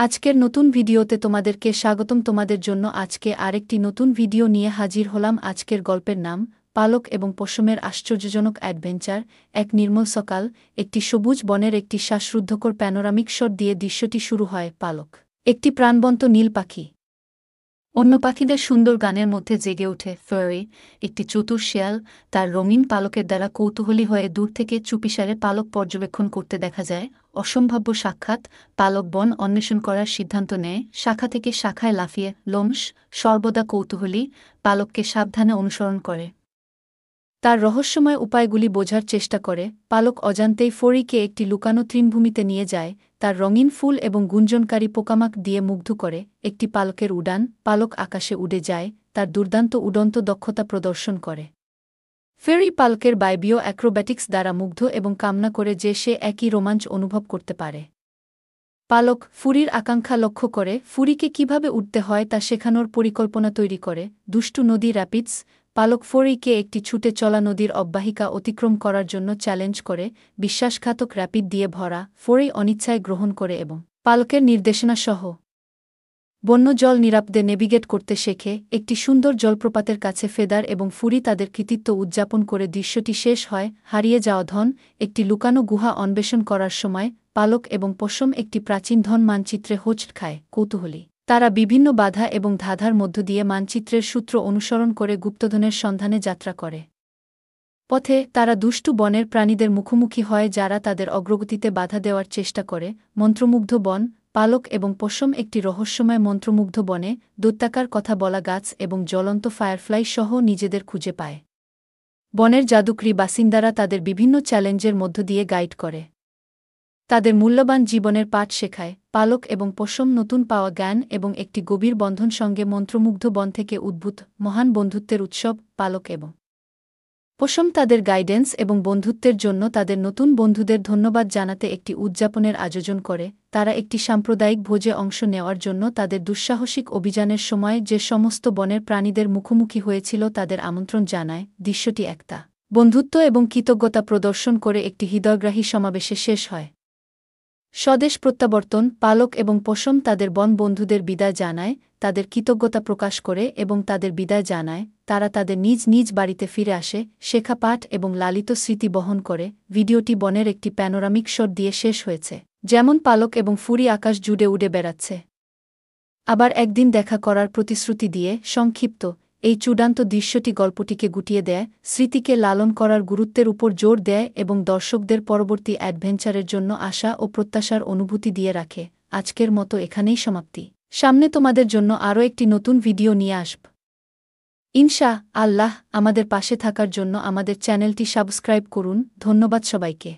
আজকের নতুন ভিডিওতে তোমাদেরকে স্বাগতম। তোমাদের জন্য আজকে আরেকটি নতুন ভিডিও নিয়ে হাজির হলাম। আজকের গল্পের নাম পালক এবং পশমের আশ্চর্যজনক অ্যাডভেঞ্চার। এক নির্মল সকাল, একটি সবুজ বনের একটি শ্বাসরুদ্ধকর প্যানোরামিক শট দিয়ে দৃশ্যটি শুরু হয়। পালক একটি প্রাণবন্ত নীল পাখি, অন্য পাখিদের সুন্দর গানের মধ্যে জেগে ওঠে। ফেরি একটি চতুর শেয়াল, তার রঙিন পালকের দ্বারা কৌতূহলী হয়ে দূর থেকে চুপিসারে পালক পর্যবেক্ষণ করতে দেখা যায়। অসম্ভাব্য সাক্ষাৎ, পালক বন অন্বেষণ করার সিদ্ধান্ত নেয়। শাখা থেকে শাখায় লাফিয়ে লোমশ, সর্বদা কৌতূহলী, পালককে সাবধানে অনুসরণ করে, তার রহস্যময় উপায়গুলি বোঝার চেষ্টা করে। পালক অজান্তেই ফড়িকে একটি লুকানো তৃণভূমিতে নিয়ে যায়, তার রঙিন ফুল এবং গুঞ্জনকারী পোকামাক দিয়ে মুগ্ধ করে। একটি পালকের উড়ান, পালক আকাশে উড়ে যায়, তার দুর্দান্ত উড়ন্ত দক্ষতা প্রদর্শন করে। ফেরি পালকের বায়বীয় অ্যাক্রোব্যাটিক্স দ্বারা মুগ্ধ এবং কামনা করে যে সে একই রোমাঞ্চ অনুভব করতে পারে। পালক ফুরির আকাঙ্ক্ষা লক্ষ্য করে ফুরিকে কিভাবে উঠতে হয় তা শেখানোর পরিকল্পনা তৈরি করে। দুষ্টু নদী র্যাপিডস, পালক ফড়িকে একটি ছুটে চলা নদীর অব্যাহিকা অতিক্রম করার জন্য চ্যালেঞ্জ করে। বিশ্বাসঘাতক র্যাপিড দিয়ে ভরা, ফড়ি অনিচ্ছায় গ্রহণ করে এবং পালকের নির্দেশনা সহ বন্য জল নিরাপদে নেভিগেট করতে শেখে। একটি সুন্দর জলপ্রপাতের কাছে ফেদার এবং ফুরি তাদের কৃতিত্ব উদযাপন করে দৃশ্যটি শেষ হয়। হারিয়ে যাওয়া ধন, একটি লুকানো গুহা অন্বেষণ করার সময় পালক এবং পশম একটি প্রাচীন ধন মানচিত্রে হোঁচট খায়। কৌতূহলী তারা বিভিন্ন বাধা এবং ধাঁধার মধ্য দিয়ে মানচিত্রের সূত্র অনুসরণ করে গুপ্তধনের সন্ধানে যাত্রা করে। পথে তারা দুষ্টু বনের প্রাণীদের মুখোমুখি হয় যারা তাদের অগ্রগতিতে বাধা দেওয়ার চেষ্টা করে। মন্ত্রমুগ্ধ বন, পালক এবং পশম একটি রহস্যময় মন্ত্রমুগ্ধ বনে দৈত্যাকার কথা বলা গাছ এবং জ্বলন্ত ফায়ারফ্লাই সহ নিজেদের খুঁজে পায়। বনের জাদুকরী বাসিন্দারা তাদের বিভিন্ন চ্যালেঞ্জের মধ্য দিয়ে গাইড করে, তাদের মূল্যবান জীবনের পাঠ শেখায়। পালক এবং পশম নতুন পাওয়া জ্ঞান এবং একটি গভীর বন্ধন সঙ্গে মন্ত্রমুগ্ধ বন থেকে উদ্ভূত মহান বন্ধুত্বের উৎসব। পালক এবং পশম তাদের গাইডেন্স এবং বন্ধুত্বের জন্য তাদের নতুন বন্ধুদের ধন্যবাদ জানাতে একটি উদযাপনের আয়োজন করে। তারা একটি সাম্প্রদায়িক ভোজে অংশ নেওয়ার জন্য তাদের দুঃসাহসিক অভিযানের সময় যে সমস্ত বনের প্রাণীদের মুখোমুখি হয়েছিল তাদের আমন্ত্রণ জানায়। দৃশ্যটি একতা, বন্ধুত্ব এবং কৃতজ্ঞতা প্রদর্শন করে একটি হৃদয়গ্রাহী সমাবেশে শেষ হয়। স্বদেশ প্রত্যাবর্তন, পালক এবং পশম তাদের বন বন্ধুদের বিদায় জানায়, তাদের কৃতজ্ঞতা প্রকাশ করে এবং তাদের বিদায় জানায়। তারা তাদের নিজ নিজ বাড়িতে ফিরে আসে, শেখা পাঠ এবং লালিত স্মৃতি বহন করে। ভিডিওটি বনের একটি প্যানোরামিক শট দিয়ে শেষ হয়েছে, যেমন পালক এবং ফুরি আকাশ জুড়ে উড়ে বেড়াচ্ছে, আবার একদিন দেখা করার প্রতিশ্রুতি দিয়ে। সংক্ষিপ্ত এই চূড়ান্ত দৃশ্যটি গল্পটিকে গুটিয়ে দেয়, স্মৃতিকে লালন করার গুরুত্বের উপর জোর দেয় এবং দর্শকদের পরবর্তী অ্যাডভেঞ্চারের জন্য আশা ও প্রত্যাশার অনুভূতি দিয়ে রাখে। আজকের মতো এখানেই সমাপ্তি। সামনে তোমাদের জন্য আরও একটি নতুন ভিডিও নিয়ে আসব ইনশা আল্লাহ। আমাদের পাশে থাকার জন্য আমাদের চ্যানেলটি সাবস্ক্রাইব করুন। ধন্যবাদ সবাইকে।